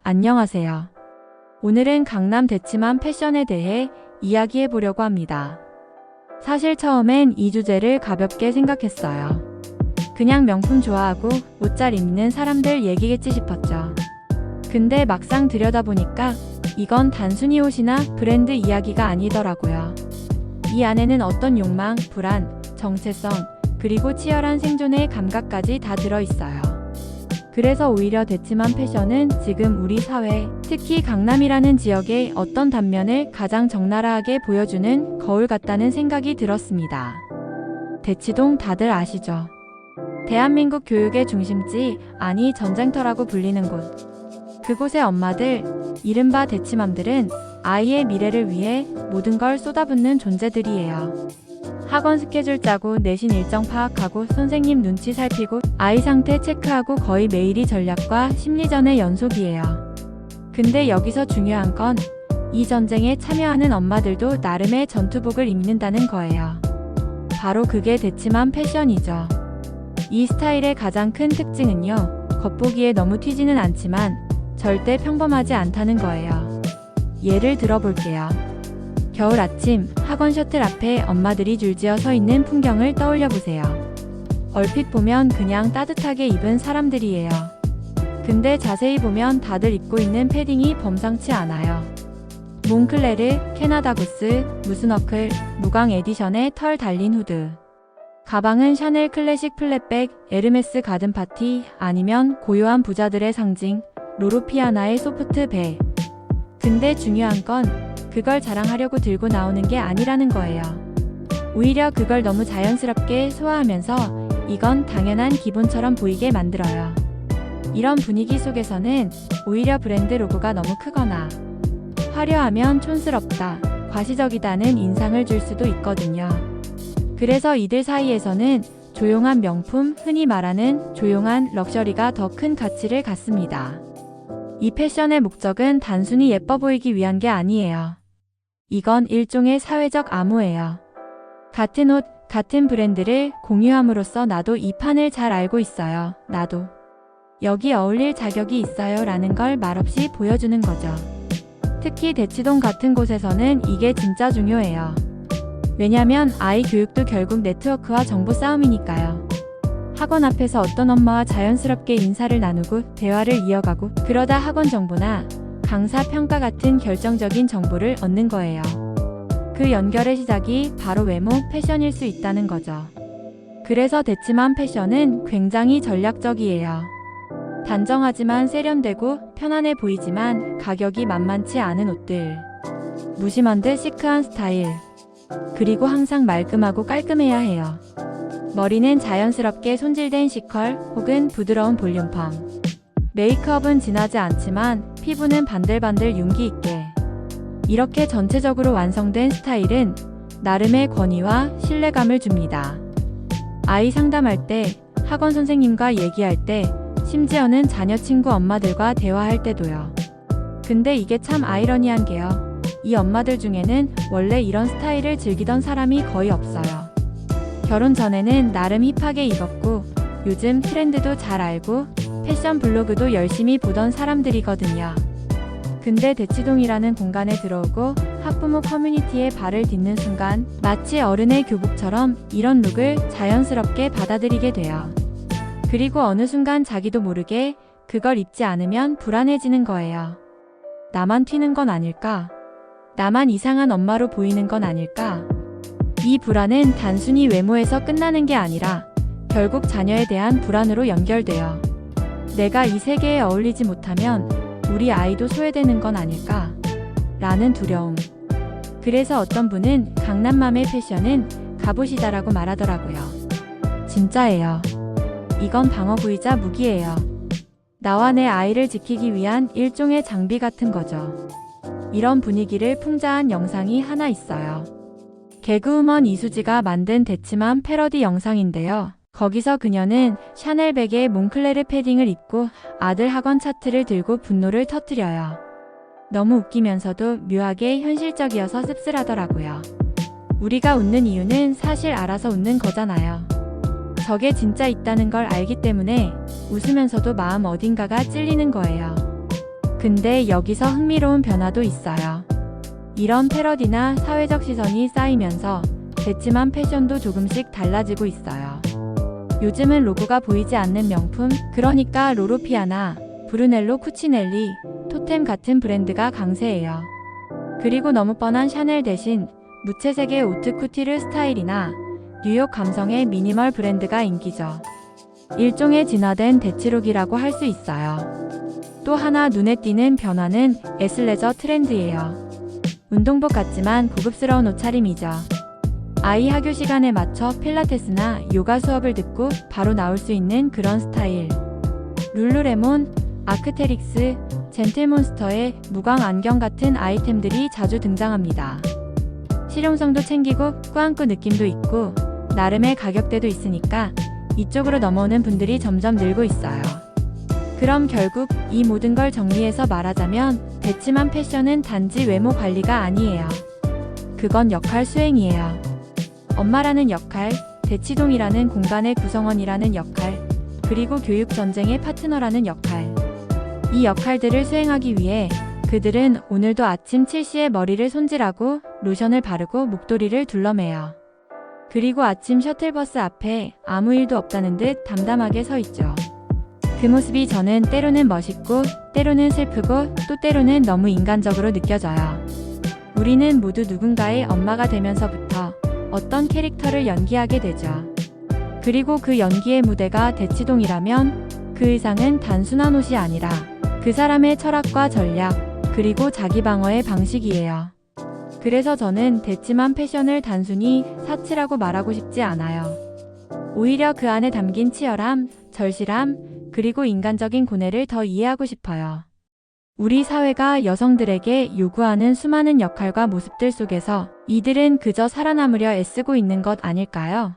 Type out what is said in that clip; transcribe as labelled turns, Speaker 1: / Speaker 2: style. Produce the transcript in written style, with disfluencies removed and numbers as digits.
Speaker 1: 안녕하세요. 오늘은 강남 대치맘 패션에 대해 이야기해 보려고 합니다. 사실 처음엔 이 주제를 가볍게 생각했어요. 그냥 명품 좋아하고 옷 잘 입는 사람들 얘기겠지 싶었죠. 근데 막상 들여다보니까 이건 단순히 옷이나 브랜드 이야기가 아니더라고요. 이 안에는 어떤 욕망, 불안, 정체성, 그리고 치열한 생존의 감각까지 다 들어있어요. 그래서 오히려 대치맘 패션은 지금 우리 사회, 특히 강남이라는 지역의 어떤 단면을 가장 적나라하게 보여주는 거울 같다는 생각이 들었습니다. 대치동 다들 아시죠? 대한민국 교육의 중심지, 아니 전쟁터라고 불리는 곳. 그곳의 엄마들, 이른바 대치맘들은 아이의 미래를 위해 모든 걸 쏟아붓는 존재들이에요. 학원 스케줄 짜고 내신 일정 파악하고 선생님 눈치 살피고 아이 상태 체크하고 거의 매일이 전략과 심리전의 연속이에요. 근데 여기서 중요한 건 이 전쟁에 참여하는 엄마들도 나름의 전투복을 입는다는 거예요. 바로 그게 대치맘 패션이죠. 이 스타일의 가장 큰 특징은요, 겉보기에 너무 튀지는 않지만 절대 평범하지 않다는 거예요. 예를 들어볼게요. 겨울 아침 학원 셔틀 앞에 엄마들이 줄지어 서 있는 풍경을 떠올려 보세요. 얼핏 보면 그냥 따뜻하게 입은 사람들이에요. 근데 자세히 보면 다들 입고 있는 패딩이 범상치 않아요. 몽클레르, 캐나다 구스, 무스너클, 무광 에디션의 털 달린 후드. 가방은 샤넬 클래식 플랫백, 에르메스 가든 파티, 아니면 고요한 부자들의 상징, 로로피아나의 소프트 백. 근데 중요한 건 그걸 자랑하려고 들고 나오는 게 아니라는 거예요. 오히려 그걸 너무 자연스럽게 소화하면서 이건 당연한 기본처럼 보이게 만들어요. 이런 분위기 속에서는 오히려 브랜드 로고가 너무 크거나 화려하면 촌스럽다, 과시적이다는 인상을 줄 수도 있거든요. 그래서 이들 사이에서는 조용한 명품, 흔히 말하는 조용한 럭셔리가 더 큰 가치를 갖습니다. 이 패션의 목적은 단순히 예뻐 보이기 위한 게 아니에요. 이건 일종의 사회적 암호예요. 같은 옷, 같은 브랜드를 공유함으로써 나도 이 판을 잘 알고 있어요. 나도 여기 어울릴 자격이 있어요 라는 걸 말없이 보여주는 거죠. 특히 대치동 같은 곳에서는 이게 진짜 중요해요. 왜냐면 아이 교육도 결국 네트워크와 정보 싸움이니까요. 학원 앞에서 어떤 엄마와 자연스럽게 인사를 나누고 대화를 이어가고 그러다 학원 정보나 강사 평가 같은 결정적인 정보를 얻는 거예요. 그 연결의 시작이 바로 외모, 패션일 수 있다는 거죠. 그래서 대치맘 패션은 굉장히 전략적이에요. 단정하지만 세련되고 편안해 보이지만 가격이 만만치 않은 옷들. 무심한 듯 시크한 스타일. 그리고 항상 말끔하고 깔끔해야 해요. 머리는 자연스럽게 손질된 C컬 혹은 부드러운 볼륨펌. 메이크업은 진하지 않지만 피부는 반들반들 윤기 있게. 이렇게 전체적으로 완성된 스타일은 나름의 권위와 신뢰감을 줍니다. 아이 상담할 때, 학원 선생님과 얘기할 때, 심지어는 자녀 친구 엄마들과 대화할 때도요. 근데 이게 참 아이러니한 게요. 이 엄마들 중에는 원래 이런 스타일을 즐기던 사람이 거의 없어요. 결혼 전에는 나름 힙하게 입었고 요즘 트렌드도 잘 알고 패션 블로그도 열심히 보던 사람들이거든요. 근데 대치동이라는 공간에 들어오고 학부모 커뮤니티에 발을 딛는 순간 마치 어른의 교복처럼 이런 룩을 자연스럽게 받아들이게 돼요. 그리고 어느 순간 자기도 모르게 그걸 입지 않으면 불안해지는 거예요. 나만 튀는 건 아닐까? 나만 이상한 엄마로 보이는 건 아닐까? 이 불안은 단순히 외모에서 끝나는 게 아니라 결국 자녀에 대한 불안으로 연결돼요. 내가 이 세계에 어울리지 못하면 우리 아이도 소외되는 건 아닐까? 라는 두려움. 그래서 어떤 분은 강남맘의 패션은 갑옷이다라고 말하더라고요. 진짜예요. 이건 방어구이자 무기예요. 나와 내 아이를 지키기 위한 일종의 장비 같은 거죠. 이런 분위기를 풍자한 영상이 하나 있어요. 개그우먼 이수지가 만든 대치맘 패러디 영상인데요. 거기서 그녀는 샤넬 백에 몽클레르 패딩을 입고 아들 학원 차트를 들고 분노를 터뜨려요. 너무 웃기면서도 묘하게 현실적이어서 씁쓸하더라고요. 우리가 웃는 이유는 사실 알아서 웃는 거잖아요. 저게 진짜 있다는 걸 알기 때문에 웃으면서도 마음 어딘가가 찔리는 거예요. 근데 여기서 흥미로운 변화도 있어요. 이런 패러디나 사회적 시선이 쌓이면서 대치맘 패션도 조금씩 달라지고 있어요. 요즘은 로고가 보이지 않는 명품, 그러니까 로로피아나 브루넬로 쿠치넬리, 토템 같은 브랜드가 강세예요. 그리고 너무 뻔한 샤넬 대신 무채색의 오트쿠티르 스타일이나 뉴욕 감성의 미니멀 브랜드가 인기죠. 일종의 진화된 대치룩이라고 할 수 있어요. 또 하나 눈에 띄는 변화는 애슬레저 트렌드예요. 운동복 같지만 고급스러운 옷차림이죠. 아이 학교 시간에 맞춰 필라테스나 요가 수업을 듣고 바로 나올 수 있는 그런 스타일. 룰루레몬, 아크테릭스, 젠틀몬스터의 무광 안경 같은 아이템들이 자주 등장합니다. 실용성도 챙기고 꾸안꾸 느낌도 있고 나름의 가격대도 있으니까 이쪽으로 넘어오는 분들이 점점 늘고 있어요. 그럼 결국 이 모든 걸 정리해서 말하자면 대치맘 패션은 단지 외모 관리가 아니에요. 그건 역할 수행이에요. 엄마라는 역할, 대치동이라는 공간의 구성원이라는 역할, 그리고 교육 전쟁의 파트너라는 역할. 이 역할들을 수행하기 위해 그들은 오늘도 아침 7시에 머리를 손질하고 로션을 바르고 목도리를 둘러매요. 그리고 아침 셔틀버스 앞에 아무 일도 없다는 듯 담담하게 서 있죠. 그 모습이 저는 때로는 멋있고 때로는 슬프고 또 때로는 너무 인간적으로 느껴져요. 우리는 모두 누군가의 엄마가 되면서부터 어떤 캐릭터를 연기하게 되죠. 그리고 그 연기의 무대가 대치동이라면 그 의상은 단순한 옷이 아니라 그 사람의 철학과 전략, 그리고 자기 방어의 방식이에요. 그래서 저는 대치맘 패션을 단순히 사치라고 말하고 싶지 않아요. 오히려 그 안에 담긴 치열함, 절실함, 그리고 인간적인 고뇌를 더 이해하고 싶어요. 우리 사회가 여성들에게 요구하는 수많은 역할과 모습들 속에서 이들은 그저 살아남으려 애쓰고 있는 것 아닐까요?